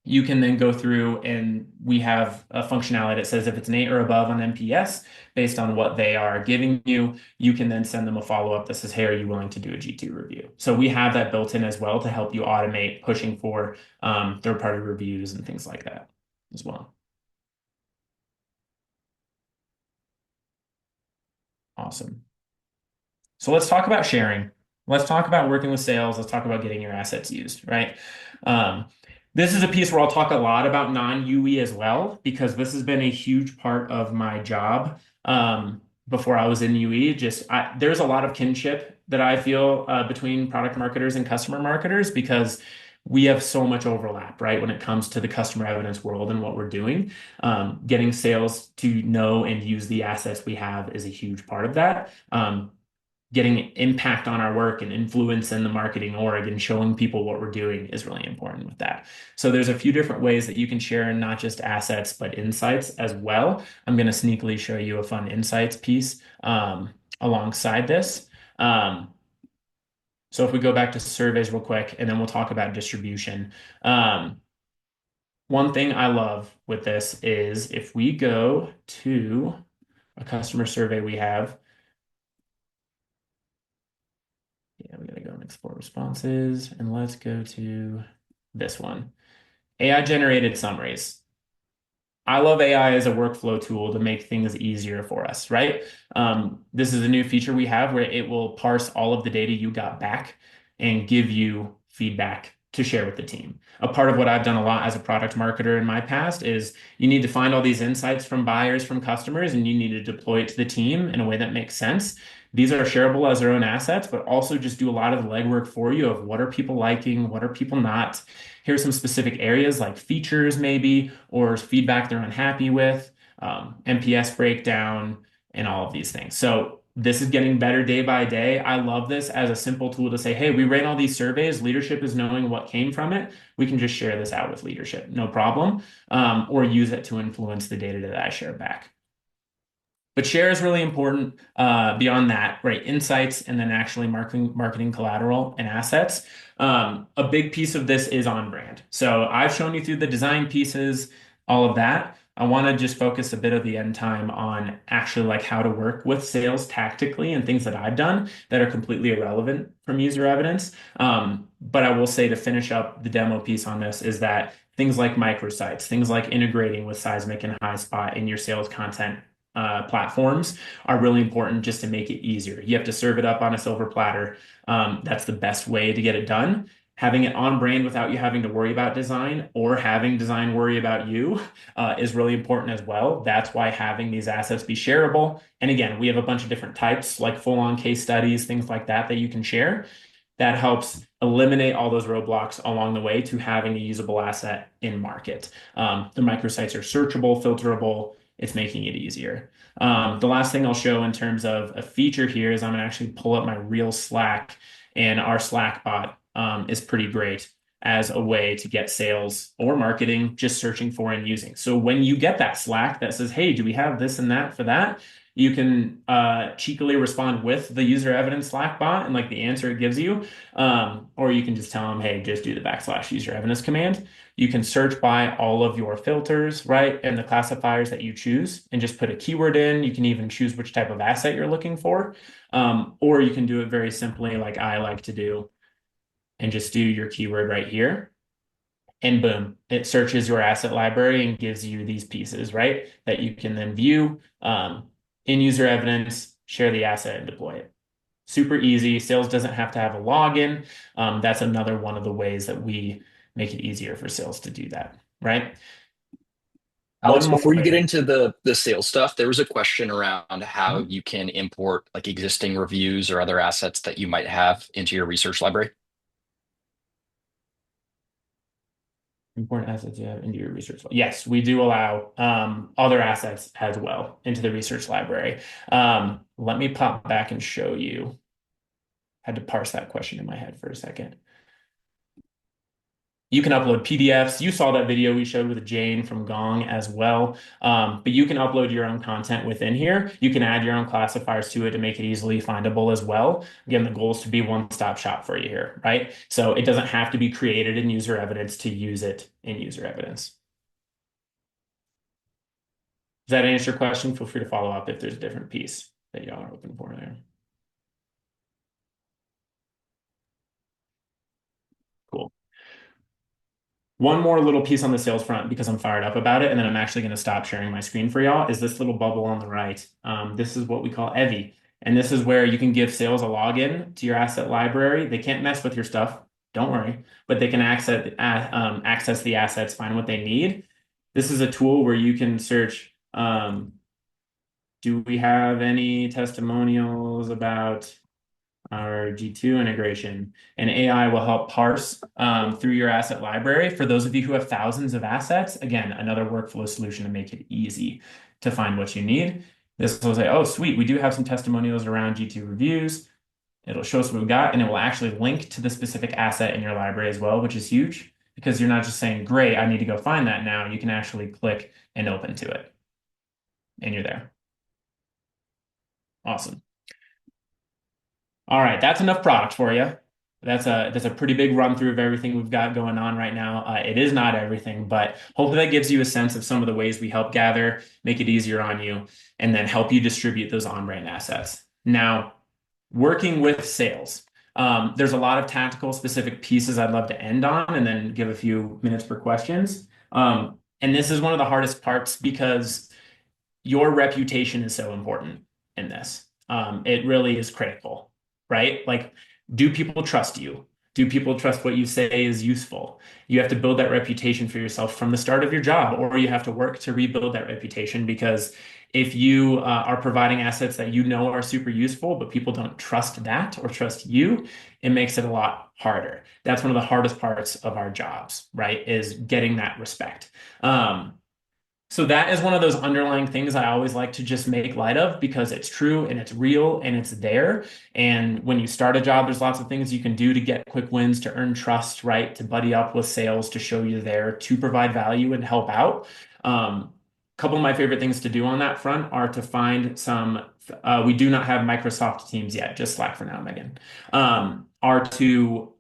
you can then go through and we have a functionality that says if it's an 8 or above on NPS, based on what they are giving you, you can then send them a follow-up that says, hey, are you willing to do a G2 review? So we have that built in as well to help you automate pushing for third-party reviews and things like that as well. Awesome. So let's talk about sharing. Let's talk about working with sales. Let's talk about getting your assets used, right? This is a piece where I'll talk a lot about non-UE as well, because this has been a huge part of my job before I was in UE. There's a lot of kinship that I feel between product marketers and customer marketers because we have so much overlap, right? When it comes to the customer evidence world and what we're doing, getting sales to know and use the assets we have is a huge part of that. Getting impact on our work and influence in the marketing org and showing people what we're doing is really important with that. So there's a few different ways that you can share not just assets, but insights as well. I'm going to sneakily show you a fun insights piece alongside this. So if we go back to surveys real quick, and then we'll talk about distribution. One thing I love with this is if we go to a customer survey we have, we gotta go and export responses, and let's go to this one. AI generated summaries. I love AI as a workflow tool to make things easier for us, right? This is a new feature we have where it will parse all of the data you got back and give you feedback to share with the team. A part of what I've done a lot as a product marketer in my past is you need to find all these insights from buyers, from customers, and you need to deploy it to the team in a way that makes sense. These are shareable as their own assets, but also just do a lot of the legwork for you of what are people liking, what are people not. Here's some specific areas like features maybe, or feedback they're unhappy with, NPS breakdown, and all of these things. So this is getting better day by day. I love this as a simple tool to say, hey, we ran all these surveys. Leadership is knowing what came from it. We can just share this out with leadership, no problem, or use it to influence the data that I share back. But share is really important beyond that, right? Insights and then actually marketing collateral and assets. A big piece of this is on brand. So I've shown you through the design pieces, all of that. I want to just focus a bit of the end time on actually like how to work with sales tactically and things that I've done that are completely irrelevant from user evidence. But I will say to finish up the demo piece on this is that things like microsites, things like integrating with Seismic and HighSpot in your sales content platforms are really important just to make it easier. You have to serve it up on a silver platter. That's the best way to get it done. Having it on brand without you having to worry about design or having design worry about you is really important as well. That's why having these assets be shareable. And again, we have a bunch of different types like full-on case studies, things like that you can share. That helps eliminate all those roadblocks along the way to having a usable asset in market. The microsites are searchable, filterable. It's making it easier. The last thing I'll show in terms of a feature here is I'm going to actually pull up my real Slack, and our Slack bot is pretty great as a way to get sales or marketing just searching for and using. So when you get that Slack that says, hey, do we have this and that for that? You can cheekily respond with the UserEvidence Slack bot and like the answer it gives you. Or you can just tell them, hey, just do the /UserEvidence command. You can search by all of your filters, right? And the classifiers that you choose and just put a keyword in. You can even choose which type of asset you're looking for. Or you can do it very simply like I like to do and just do your keyword right here. And boom, it searches your asset library and gives you these pieces, right? That you can then view in UserEvidence, share the asset and deploy it. Super easy. Sales doesn't have to have a login. That's another one of the ways that we make it easier for sales to do that, right? Alex, One more before you get way. into the sales stuff, there was a question around how you can import like existing reviews or other assets that you might have into your research library. Important assets you have into your research. Yes, we do allow other assets as well into the research library. Let me pop back and show you. Had to parse that question in my head for a second. You can upload PDFs. You saw that video we showed with Jane from Gong as well. But you can upload your own content within here. You can add your own classifiers to it to make it easily findable as well. Again, the goal is to be one-stop shop for you here, right? So it doesn't have to be created in UserEvidence to use it in UserEvidence. Does that answer your question? Feel free to follow up if there's a different piece that y'all are hoping for there. Cool. One more little piece on the sales front because I'm fired up about it, and then I'm actually going to stop sharing my screen for y'all, is this little bubble on the right. This is what we call Evi, and this is where you can give sales a login to your asset library. They can't mess with your stuff, don't worry, but they can access the assets, find what they need. This is a tool where you can search, do we have any testimonials about our G2 integration? And AI will help parse through your asset library. For those of you who have thousands of assets, again, another workflow solution to make it easy to find what you need. This will say, oh, sweet, we do have some testimonials around G2 reviews. It'll show us what we've got, and it will actually link to the specific asset in your library as well, which is huge because you're not just saying, great, I need to go find that now. You can actually click and open to it, and you're there. Awesome. All right, that's enough product for you. That's a pretty big run through of everything we've got going on right now. It is not everything, but hopefully that gives you a sense of some of the ways we help gather, make it easier on you, and then help you distribute those on-brand assets. Now, working with sales, there's a lot of tactical specific pieces I'd love to end on and then give a few minutes for questions. And this is one of the hardest parts because your reputation is so important in this. It really is critical, right? Like, do people trust you? Do people trust what you say is useful? You have to build that reputation for yourself from the start of your job, or you have to work to rebuild that reputation because if you are providing assets that you know are super useful, but people don't trust that or trust you, it makes it a lot harder. That's one of the hardest parts of our jobs, right? Is getting that respect. So that is one of those underlying things I always like to just make light of because it's true and it's real and it's there. And when you start a job, there's lots of things you can do to get quick wins, to earn trust, right? To buddy up with sales, to show you're there, to provide value and help out. Couple of my favorite things to do on that front are to find some, we do not have Microsoft Teams yet, just Slack for now, Megan, are to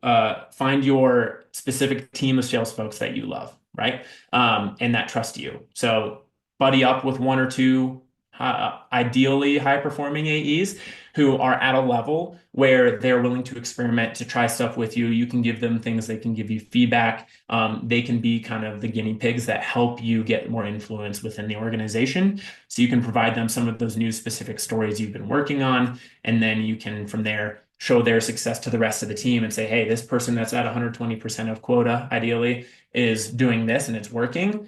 find your specific team of sales folks that you love, right? And that trust you. So buddy up with one or two ideally high-performing AEs who are at a level where they're willing to experiment, to try stuff with you. You can give them things, they can give you feedback. They can be kind of the guinea pigs that help you get more influence within the organization. So you can provide them some of those new specific stories you've been working on, and then you can, from there, show their success to the rest of the team and say, hey, this person that's at 120% of quota, ideally, is doing this and it's working,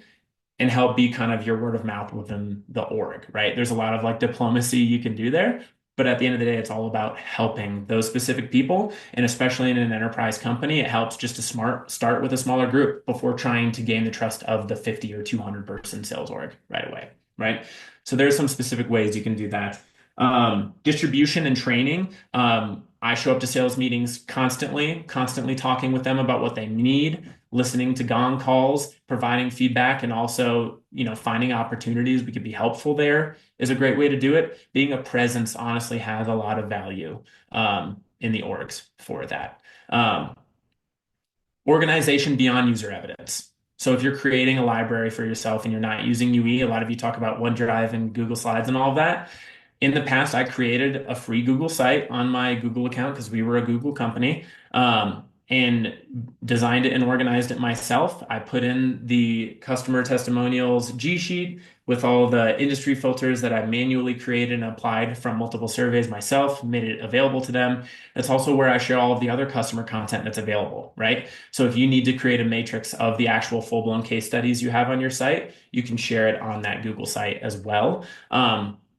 and help be kind of your word of mouth within the org, right? There's a lot of like diplomacy you can do there, but at the end of the day, it's all about helping those specific people. And especially in an enterprise company, it helps just to start with a smaller group before trying to gain the trust of the 50 or 200 person sales org right away, right? So there's some specific ways you can do that. Distribution and training. I show up to sales meetings constantly talking with them about what they need, listening to gong calls, providing feedback, and also, finding opportunities we could be helpful there is a great way to do it. Being a presence honestly has a lot of value in the orgs for that. Um, Organization beyond user evidence. So if you're creating a library for yourself and you're not using UE, a lot of you talk about OneDrive and Google Slides and all of that. In the past, I created a free Google site on my Google account because we were a Google company, and designed it and organized it myself. I put in the customer testimonials G sheet with all the industry filters that I manually created and applied from multiple surveys myself, made it available to them. That's also where I share all of the other customer content that's available, right? So if you need to create a matrix of the actual full-blown case studies you have on your site, you can share it on that Google site as well.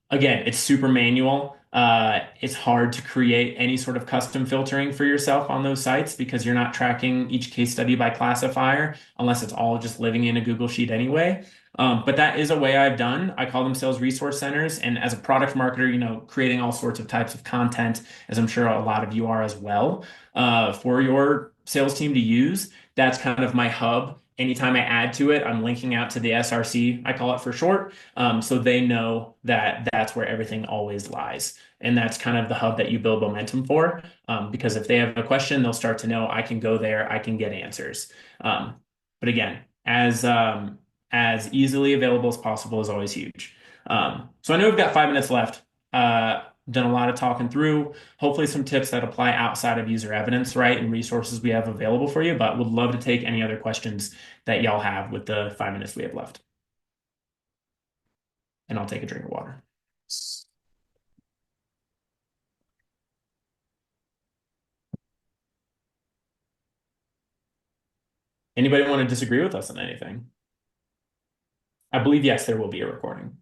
Again, it's super manual. It's hard to create any sort of custom filtering for yourself on those sites because you're not tracking each case study by classifier unless it's all just living in a Google Sheet anyway. But that is a way I've done. I call them sales resource centers. And as a product marketer, creating all sorts of types of content, as I'm sure a lot of you are as well, for your sales team to use. That's kind of my hub. Anytime I add to it, I'm linking out to the SRC, I call it for short. So they know that that's where everything always lies. And that's kind of the hub that you build momentum for. Because if they have a question, they'll start to know I can go there, I can get answers. But again, as easily available as possible is always huge. So I know we've got 5 minutes left. Done a lot of talking through, hopefully some tips that apply outside of user evidence, right? And resources we have available for you, but would love to take any other questions that y'all have with the 5 minutes we have left. And I'll take a drink of water. Anybody want to disagree with us on anything? I believe, yes, there will be a recording.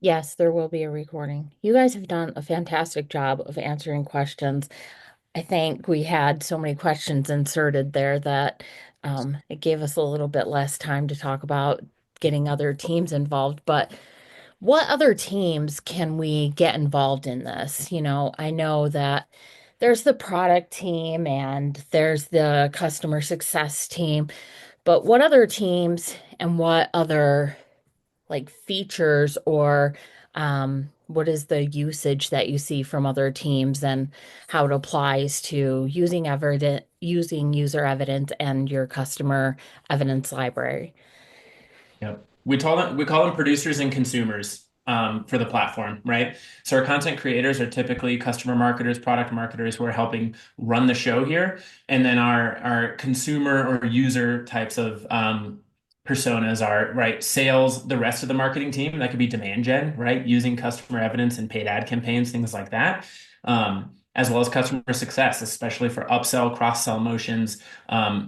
Yes, there will be a recording. You guys have done a fantastic job of answering questions. I think we had so many questions inserted there that it gave us a little bit less time to talk about getting other teams involved. But what other teams can we get involved in this? I know that there's the product team and there's the customer success team, but what other teams and what other like features or what is the usage that you see from other teams and how it applies to using user evidence and your customer evidence library? Yep. We call them producers and consumers for the platform, right? So our content creators are typically customer marketers, product marketers who are helping run the show here. And then our consumer or user types of personas are, right, sales, the rest of the marketing team. That could be demand gen, right? Using customer evidence and paid ad campaigns, things like that. As well as customer success, especially for upsell, cross-sell motions.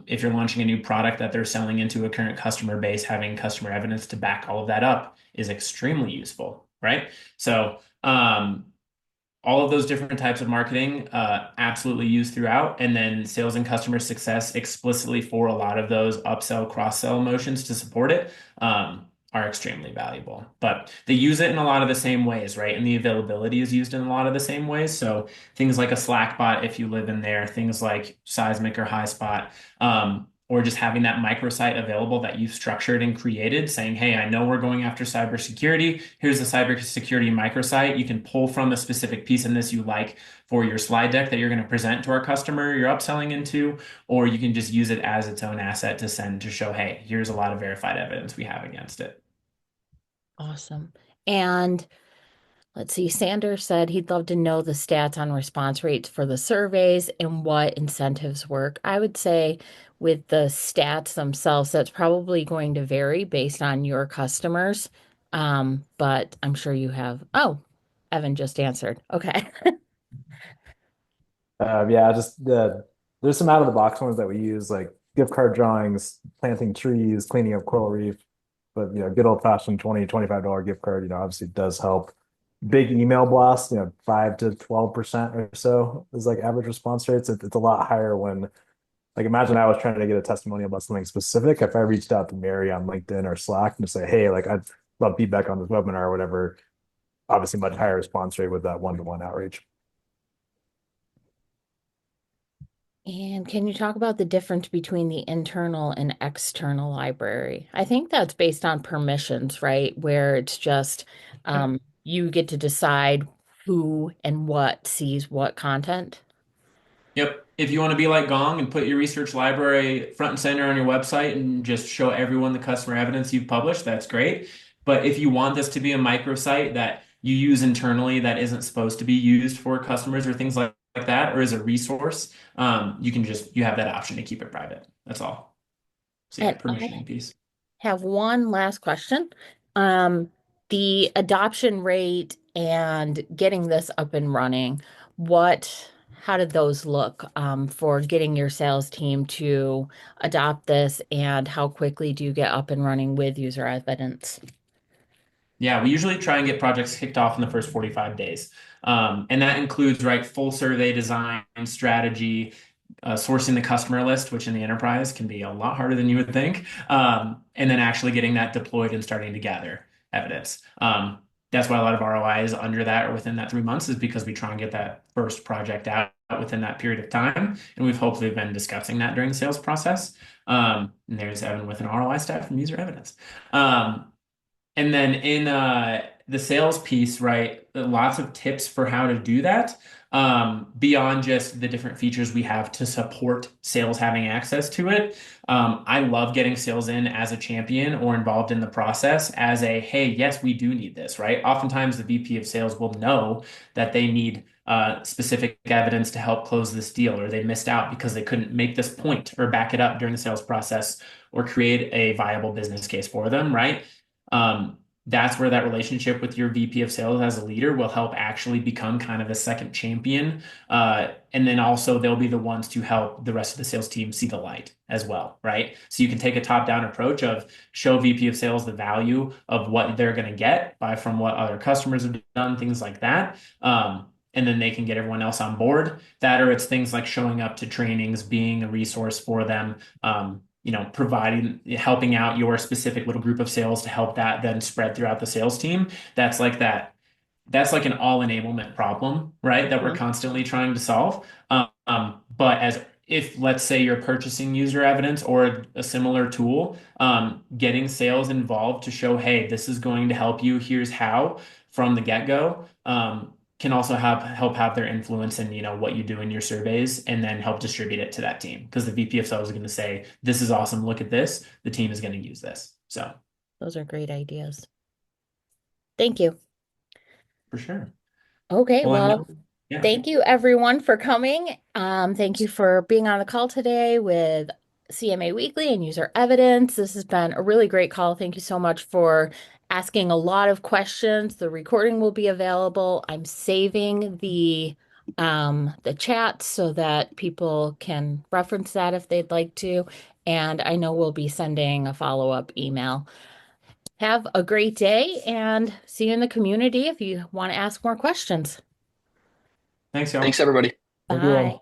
If you're launching a new product that they're selling into a current customer base, having customer evidence to back all of that up is extremely useful, right? So all of those different types of marketing absolutely used throughout, and then sales and customer success explicitly for a lot of those upsell, cross-sell motions to support it are extremely valuable. But they use it in a lot of the same ways, right? And the availability is used in a lot of the same ways. So things like a Slack bot, if you live in there, things like Seismic or HighSpot, or just having that microsite available that you've structured and created, saying, hey, I know we're going after cybersecurity. Here's the cybersecurity microsite. You can pull from a specific piece in this you like for your slide deck that you're going to present to our customer you're upselling into, or you can just use it as its own asset to send to show, hey, here's a lot of verified evidence we have against it. Awesome. And let's see, Sanders said he'd love to know the stats on response rates for the surveys and what incentives work. I would say with the stats themselves, that's probably going to vary based on your customers. But I'm sure you have. Oh, Evan just answered. Okay. Yeah, just there's some out of the box ones that we use, like gift card drawings, planting trees, cleaning up coral reef. But good old fashioned $20-25 gift card, obviously does help. Big email blast, 5 to 12% or so is like average response rates. It's a lot higher when, like, imagine I was trying to get a testimonial about something specific. If I reached out to Mary on LinkedIn or Slack and just say, hey, like, I'd love feedback on this webinar or whatever, obviously much higher response rate with that one-to-one outreach. And can you talk about the difference between the internal and external library? I think that's based on permissions, right? Where it's just you get to decide who and what sees what content. Yep. If you want to be like Gong and put your research library front and center on your website and just show everyone the customer evidence you've published, that's great. But if you want this to be a microsite that you use internally that isn't supposed to be used for customers or things like that, or as a resource, you have that option to keep it private. That's all. So yeah, And I permissioning piece. have one last question. Um, the adoption rate and getting this up and running, how did those look for getting your sales team to adopt this, and how quickly do you get up and running with user evidence? Yeah, we usually try and get projects kicked off in the first 45 days. And that includes, right, full survey design, strategy, sourcing the customer list, which in the enterprise can be a lot harder than you would think, and then actually getting that deployed and starting to gather evidence. That's why a lot of ROI is under that or within that 3 months is because we try and get that first project out within that period of time. And we've hopefully been discussing that during the sales process. And there's Evan with an ROI stat from User Evidence. And then in the sales piece, right, lots of tips for how to do that beyond just the different features we have to support sales having access to it. I love getting sales in as a champion or involved in the process as a, hey, yes, we do need this, right? Oftentimes the VP of sales will know that they need specific evidence to help close this deal, or they missed out because they couldn't make this point or back it up during the sales process or create a viable business case for them, right? That's where that relationship with your VP of sales as a leader will help actually become kind of a second champion. And then also they'll be the ones to help the rest of the sales team see the light as well, right? So you can take a top-down approach of show VP of sales the value of what they're going to get by from what other customers have done, things like that. And then they can get everyone else on board. That or it's things like showing up to trainings, being a resource for them, providing, helping out your specific little group of sales to help that then spread throughout the sales team. That's like that. That's like an all enablement problem, right? That we're constantly trying to solve. But as if, let's say, you're purchasing user evidence or a similar tool, getting sales involved to show, hey, this is going to help you. Here's how from the get-go. Can also help have their influence in what you do in your surveys and then help distribute it to that team because the VP of sales is going to say, this is awesome, look at this, the team is going to use this. So Those are great ideas. Thank you. for sure. Okay, Well, I well, know. Yeah. thank you everyone for coming. Thank you for being on the call today with CMA Weekly and User Evidence. This has been a really great call. Thank you so much for asking a lot of questions. The recording will be available. I'm saving the chat so that people can reference that if they'd like to. And I know we'll be sending a follow-up email. Have a great day and see you in the community if you want to ask more questions. Thanks, y'all. Thanks, everybody. Thank you all. Bye.